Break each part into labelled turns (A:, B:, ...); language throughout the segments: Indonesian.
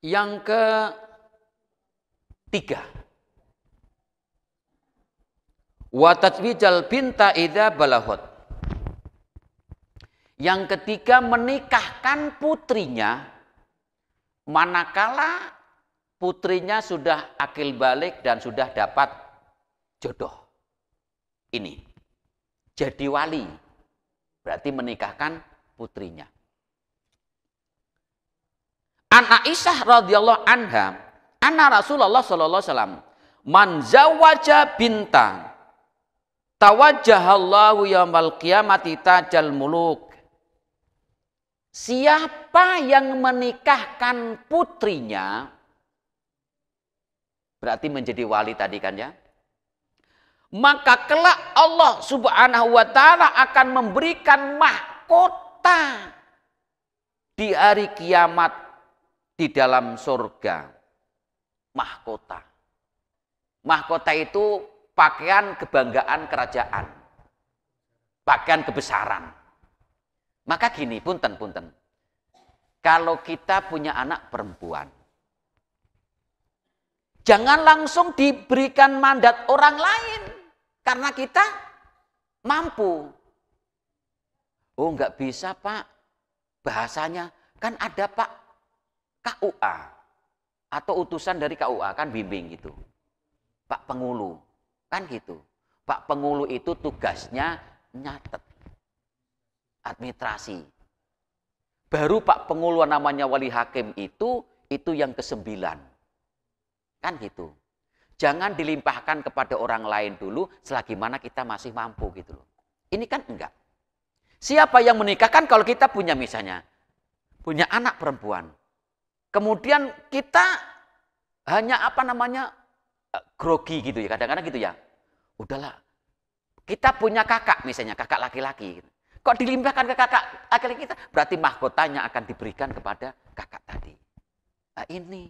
A: Yang ketiga, wa tazwijal binta idza balaghat. Yang ketiga, menikahkan putrinya manakala putrinya sudah akil balik dan sudah dapat jodoh. Ini jadi wali, berarti menikahkan putrinya. An Aisyah radhiyallahu anha, anna Rasulullah sallallahu alaihi wasallam man zawaja binta tawajjahallahu yaumal qiyamati tajal muluk. Siapa yang menikahkan putrinya, berarti menjadi wali tadi kan ya, maka kelak Allah subhanahu wa ta'ala akan memberikan mahkota di hari kiamat di dalam surga. Mahkota. Mahkota itu pakaian kebanggaan kerajaan. Pakaian kebesaran. Maka gini, punten. Kalau kita punya anak perempuan, jangan langsung diberikan mandat orang lain. Karena kita mampu. Oh, enggak bisa, Pak. Bahasanya kan ada Pak KUA. Atau utusan dari KUA, kan bimbing gitu. Pak Pengulu, kan gitu. Pak Pengulu itu tugasnya nyatet. Administrasi. Baru Pak Pengulu namanya wali hakim itu yang ke-9. Kan gitu. Jangan dilimpahkan kepada orang lain dulu selagi mana kita masih mampu gitu loh. Ini kan enggak. Siapa yang menikahkan kalau kita punya misalnya punya anak perempuan. Kemudian kita hanya grogi gitu ya, kadang-kadang gitu ya. Udahlah. Kita punya kakak misalnya, kakak laki-laki gitu. Kok dilimpahkan ke kakak laki-laki kita? Berarti mahkotanya akan diberikan kepada kakak tadi. Nah ini,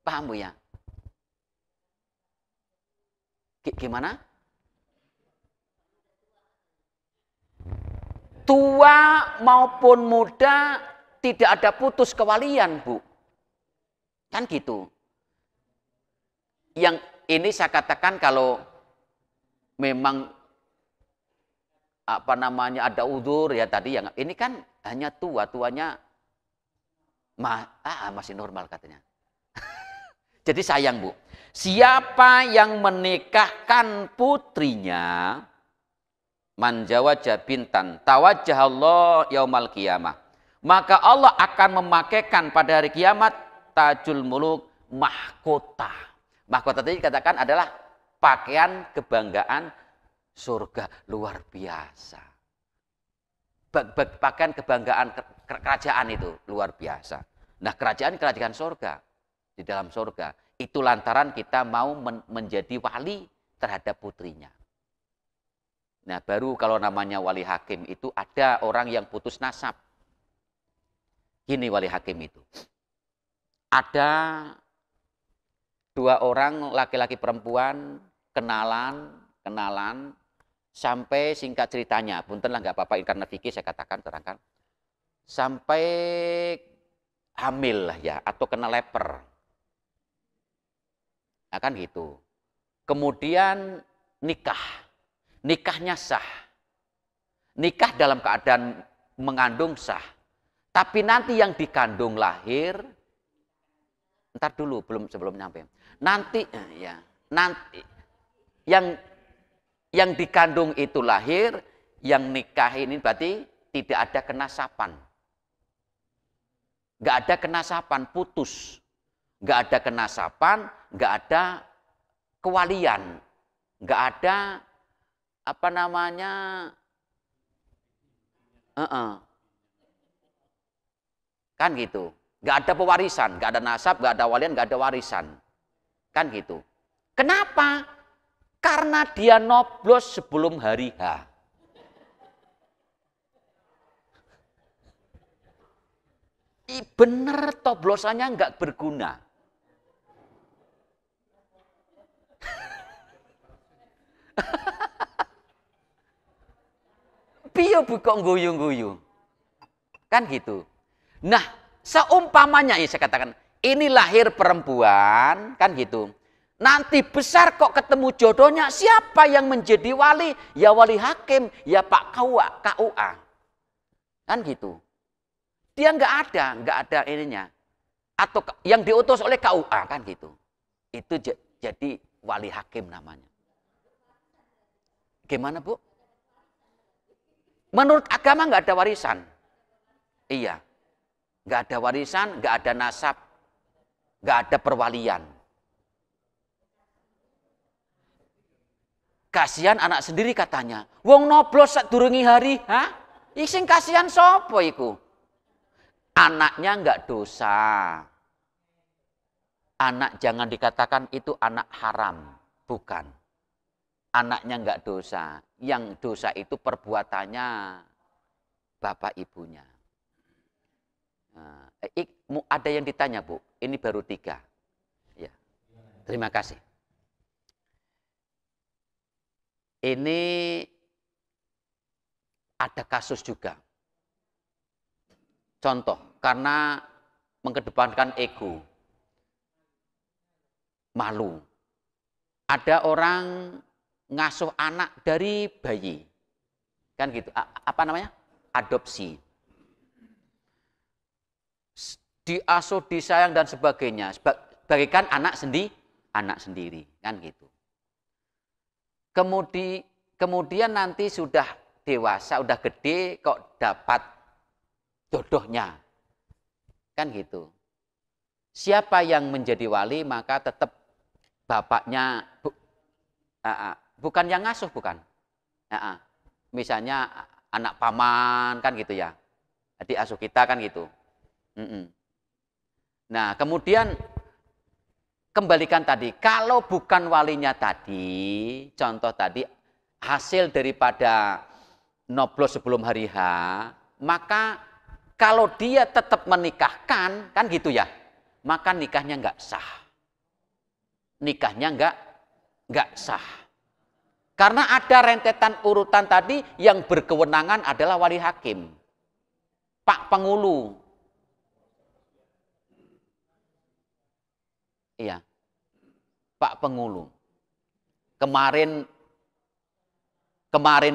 A: paham Bu ya? Gimana? Tua maupun muda tidak ada putus kewalian, Bu. Kan gitu. Yang ini saya katakan kalau memang ada udzur ya tadi yang ini kan hanya tuanya masih normal katanya. Jadi sayang Bu, siapa yang menikahkan putrinya man zawaja bintan tawajjahallahu yaumal qiyamah, maka Allah akan memakaikan pada hari kiamat tajul muluk, mahkota. Mahkota tadi dikatakan adalah pakaian kebanggaan surga, luar biasa. Pakaian kebanggaan kerajaan itu luar biasa. Nah, kerajaan surga di dalam surga. Itu lantaran kita mau menjadi wali terhadap putrinya. Nah, baru kalau namanya wali hakim itu ada orang yang putus nasab. Gini wali hakim itu. Ada 2 orang laki-laki perempuan kenalan sampai singkat ceritanya, punten lah nggak apa-apa karena fikih saya katakan terangkan. Sampai hamil lah ya atau kena leper. Akan gitu. Kemudian nikahnya sah. Nikah dalam keadaan mengandung sah. Tapi nanti yang dikandung lahir, ntar dulu sebelum nyampe. Nanti yang dikandung itu lahir, yang nikah ini berarti tidak ada kenasapan. Nggak ada kenasapan, putus. Nggak ada kenasapan, nggak ada kewalian. Nggak ada kan gitu. Nggak ada pewarisan, nggak ada nasab, nggak ada walian, nggak ada warisan. Kan gitu. Kenapa? Karena dia noblos sebelum hari H. Bener toblosannya nggak berguna. Piye kok guyu-guyu. Kan gitu. Nah, seumpamanya ya saya katakan, ini lahir perempuan, kan gitu. Nanti besar kok ketemu jodohnya, siapa yang menjadi wali? Ya wali hakim, ya Pak KUA. Kan gitu. Dia nggak ada ininya. Atau yang diutus oleh KUA, kan gitu. Itu jadi wali hakim namanya. Gimana, Bu? Menurut agama nggak ada warisan. Iya. Nggak ada warisan, nggak ada nasab, nggak ada perwalian. Kasihan anak sendiri katanya. Wong noblos sadurunge hari, hah? Sing kasihan sapa iku? Anaknya enggak dosa. Anak jangan dikatakan itu anak haram, bukan. Anaknya enggak dosa. Yang dosa itu perbuatannya bapak ibunya. Nah, ada yang ditanya, Bu. Ini baru 3. Ya. Terima kasih. Ini ada kasus juga. Contoh, karena mengedepankan ego, malu. Ada orang ngasuh anak dari bayi. Kan gitu. Apa namanya? Adopsi. Diasuh, disayang dan sebagainya. Bagaikan anak sendiri, kan gitu. Kemudian nanti sudah dewasa, udah gede kok dapat jodohnya. Kan gitu. Siapa yang menjadi wali maka tetap bapaknya, bukan yang ngasuh, bukan. Misalnya anak paman, kan gitu ya. Adik asuh kita, kan gitu. Nah, kemudian kembalikan tadi, kalau bukan walinya tadi, contoh tadi, hasil daripada noblos sebelum hari H, maka kalau dia tetap menikahkan, kan gitu ya, maka nikahnya nggak sah. Nikahnya nggak sah. Karena ada rentetan urutan tadi yang berkewenangan adalah wali hakim. Pak Pengulu. Iya. Pak Pengulu. Kemarin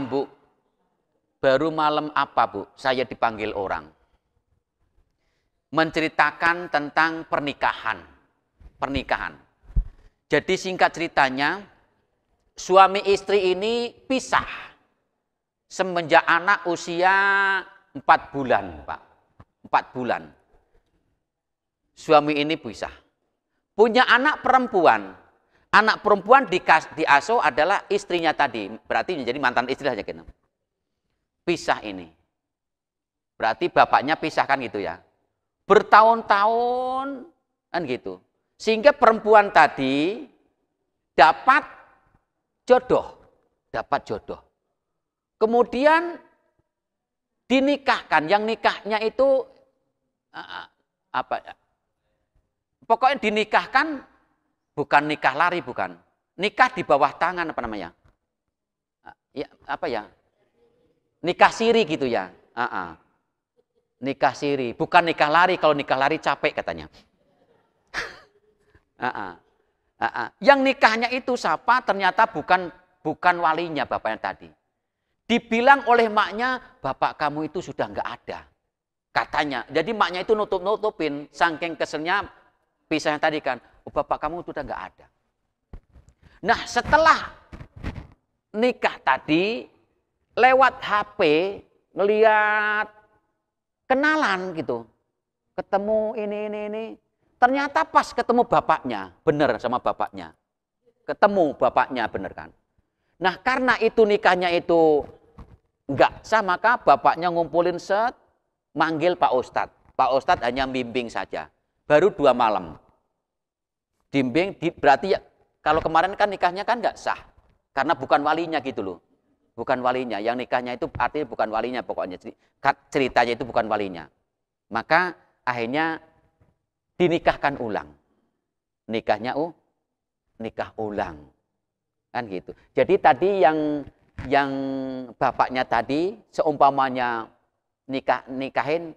A: Bu, baru malam apa Bu, saya dipanggil orang. Menceritakan tentang pernikahan. Jadi singkat ceritanya, suami istri ini pisah. Semenjak anak usia 4 bulan, Pak. 4 bulan. Suami ini pisah. Punya anak perempuan. Anak perempuan diasuh adalah istrinya tadi. Berarti menjadi mantan istri saja. Gitu. Pisah ini. Berarti bapaknya pisah, kan gitu ya. Bertahun-tahun, kan gitu. Sehingga perempuan tadi dapat jodoh. Kemudian dinikahkan. Yang nikahnya itu pokoknya dinikahkan. Bukan nikah lari, bukan. Nikah di bawah tangan, apa namanya? Ya, apa ya? Nikah siri gitu ya. Nikah siri. Bukan nikah lari, kalau nikah lari capek katanya. Yang nikahnya itu siapa? Ternyata bukan walinya bapaknya tadi. Dibilang oleh maknya, bapak kamu itu sudah nggak ada. Katanya. Jadi maknya itu nutup-nutupin. Saking keselnya pisahnya tadi kan. Oh, bapak kamu itu udah nggak ada. Nah, setelah nikah tadi, lewat HP, ngeliat kenalan gitu. Ketemu ini. Ternyata pas ketemu bapaknya, bener sama bapaknya. Ketemu bapaknya, bener kan. Nah, karena itu nikahnya itu nggak sah, maka bapaknya ngumpulin manggil Pak Ustadz. Pak Ustadz hanya bimbing saja. Baru 2 malam. Bimbing, berarti ya, kalau kemarin kan nikahnya kan nggak sah. Karena bukan walinya gitu loh. Bukan walinya. Yang nikahnya itu artinya bukan walinya pokoknya. Ceritanya itu bukan walinya. Maka akhirnya dinikahkan ulang. Nikah ulang. Kan gitu. Jadi tadi yang bapaknya tadi seumpamanya nikahin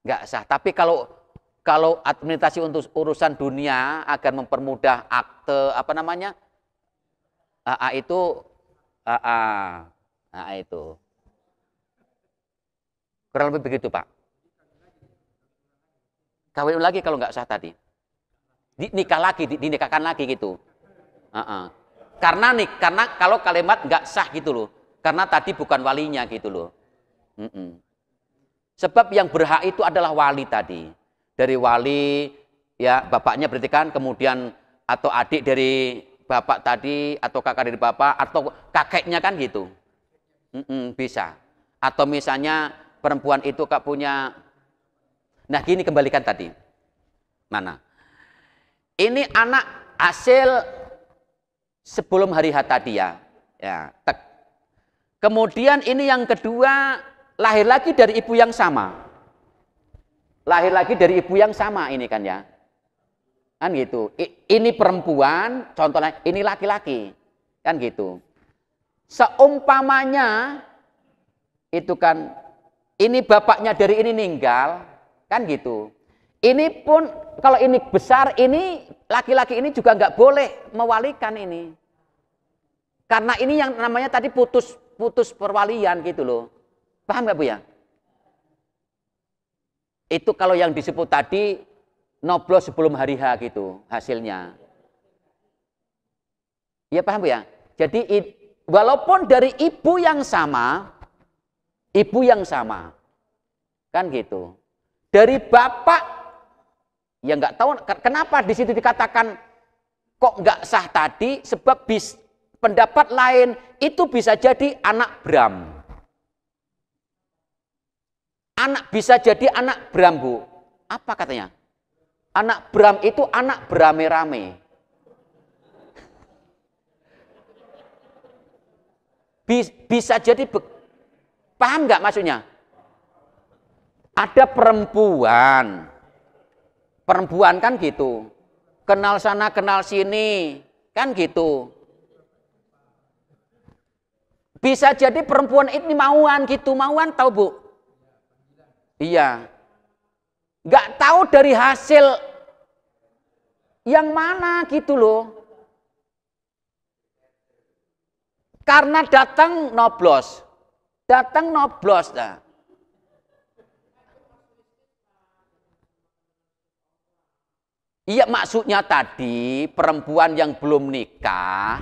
A: nggak sah. Tapi kalau Kalau administrasi untuk urusan dunia agar mempermudah akte apa namanya? AA itu AA itu. Kurang lebih begitu, Pak. Kawin lagi kalau nggak sah tadi. Nikah lagi, dinikahkan lagi gitu. Karena kalau kalimat nggak sah gitu loh. Karena tadi bukan walinya gitu loh. Sebab yang berhak itu adalah wali tadi. Dari wali, ya bapaknya berarti kan, kemudian atau adik dari bapak tadi, atau kakak dari bapak, atau kakeknya kan gitu. Bisa. Atau misalnya perempuan itu kak punya, nah gini kembalikan tadi. Mana? Ini anak hasil sebelum hari H tadi ya. Kemudian ini yang kedua, lahir lagi dari ibu yang sama. Lahir lagi dari ibu yang sama ini kan ya. Kan gitu. Ini perempuan, contohnya ini laki-laki. Kan gitu. Seumpamanya itu kan ini bapaknya dari ini meninggal, kan gitu. Ini pun kalau ini besar, ini laki-laki ini juga nggak boleh mewalikan ini. Karena ini yang namanya tadi putus perwalian gitu loh. Paham nggak Bu ya? Itu kalau yang disebut tadi noblos sebelum hari H gitu hasilnya. Ya paham Bu ya? Jadi walaupun dari ibu yang sama kan gitu. Dari bapak ya nggak tahu kenapa di situ dikatakan kok nggak sah tadi, sebab pendapat lain itu bisa jadi anak Bram. Bisa jadi anak Bram Bu. Apa katanya? Anak Bram itu anak berame-rame. Bisa jadi, paham nggak maksudnya? Ada perempuan kan gitu. Kenal sana kenal sini, kan gitu. Bisa jadi perempuan ini mauan gitu, mauan tahu Bu? Iya. Nggak tahu dari hasil yang mana gitu loh. Karena datang noblos. Nah. Iya maksudnya tadi perempuan yang belum nikah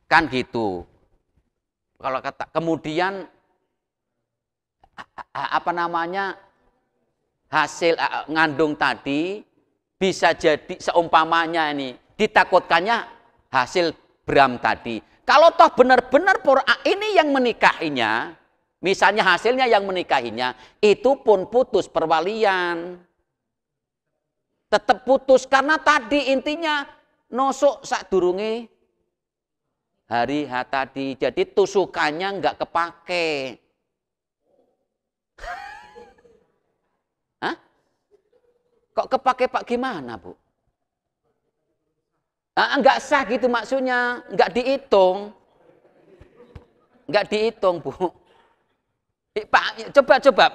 A: kan gitu. Kalau kata kemudian apa namanya hasil ngandung tadi bisa jadi seumpamanya ini ditakutkannya hasil Bram tadi. Kalau toh benar-benar ini yang menikahinya, misalnya hasilnya yang menikahinya, itu pun putus perwalian. Tetap putus karena tadi intinya nosok sadurunge hari H tadi. Jadi tusukannya nggak kepake. Hah? Kok kepake Pak gimana Bu? Nggak sah gitu maksudnya, nggak dihitung. Nggak dihitung Bu. Pak,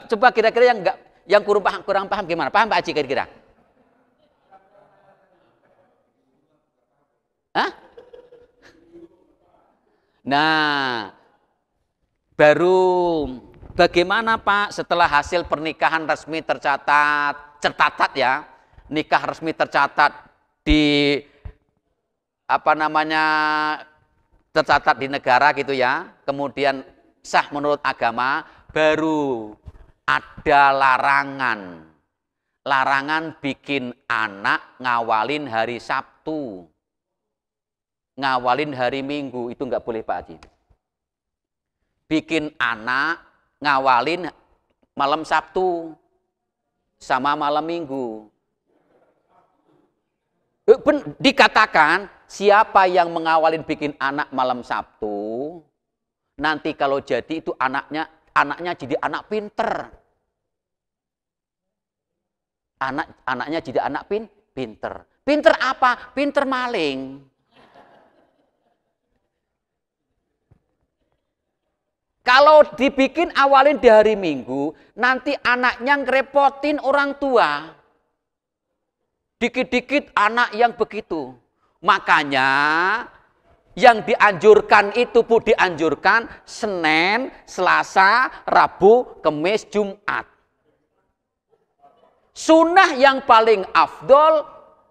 A: coba kira-kira yang kurang paham gimana? Paham Pak Haji kira-kira? Hah? Nah, baru bagaimana Pak setelah hasil pernikahan resmi tercatat ya, nikah resmi tercatat di apa namanya tercatat di negara gitu ya, kemudian sah menurut agama, baru ada larangan bikin anak ngawalin hari Sabtu. Ngawalin hari Minggu itu nggak boleh Pak Haji. Bikin anak ngawalin malam Sabtu sama malam Minggu. Dikatakan siapa yang mengawalin bikin anak malam Sabtu, nanti kalau jadi itu anaknya jadi anak pinter. Anaknya jadi anak pinter. Pinter apa? Pinter maling. Kalau dibikin awalin di hari Minggu, nanti anaknya ngerepotin orang tua. Dikit-dikit anak yang begitu. Makanya yang dianjurkan itu Bu, dianjurkan Senin, Selasa, Rabu, Kamis, Jumat. Sunnah yang paling afdol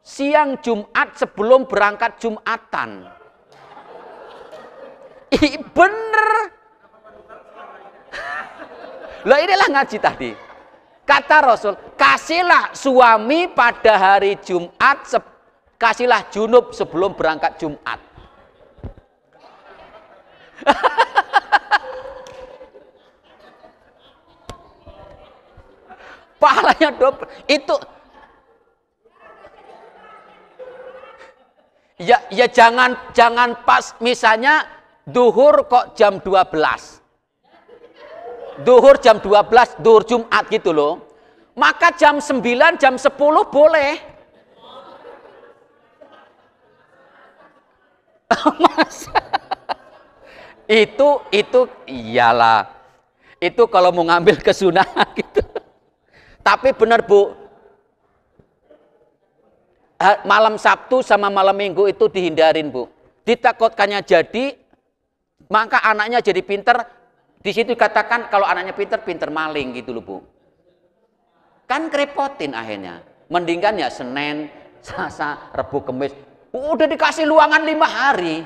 A: siang Jumat sebelum berangkat Jumatan. Bener. Lah inilah ngaji tadi. Kata Rasul, kasihlah suami pada hari Jumat, kasihlah junub sebelum berangkat Jumat. Pahalanya double. Itu ya jangan pas misalnya duhur kok jam 12. Duhur jam 12, duhur Jumat gitu loh. Maka jam 9, jam 10 boleh. Masa? Itu iyalah. Itu kalau mau ngambil kesunahan gitu. Tapi benar Bu, malam Sabtu sama malam Minggu itu dihindarin Bu. Ditakutkannya jadi, maka anaknya jadi pinter. Di situ katakan kalau anaknya pinter, pinter maling gitu loh Bu. Kan kerepotin akhirnya. Mendingan ya Senin, Selasa, Rabu, Kamis. Udah dikasih luangan 5 hari.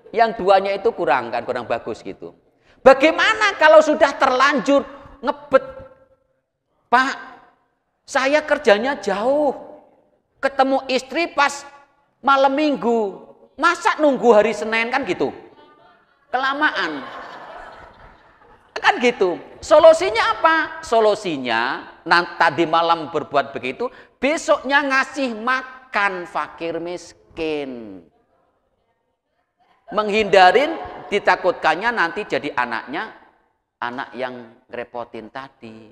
A: Yang duanya itu kurang kan, kurang bagus gitu. Bagaimana kalau sudah terlanjur ngebet? Pak, saya kerjanya jauh. Ketemu istri pas malam Minggu. Masa nunggu hari Senin kan gitu? Kelamaan. Kan gitu. Solusinya apa? Solusinya tadi malam berbuat begitu, besoknya ngasih makan fakir miskin. Menghindarin ditakutkannya nanti jadi anaknya anak yang ngerepotin tadi.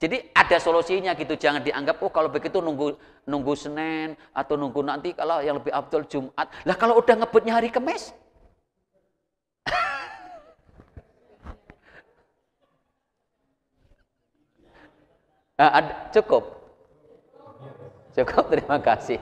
A: Jadi ada solusinya gitu, jangan dianggap oh kalau begitu nunggu Senin atau nunggu nanti kalau yang lebih abdul Jumat. Lah kalau udah ngebutnya hari Kamis? Cukup. Cukup, terima kasih.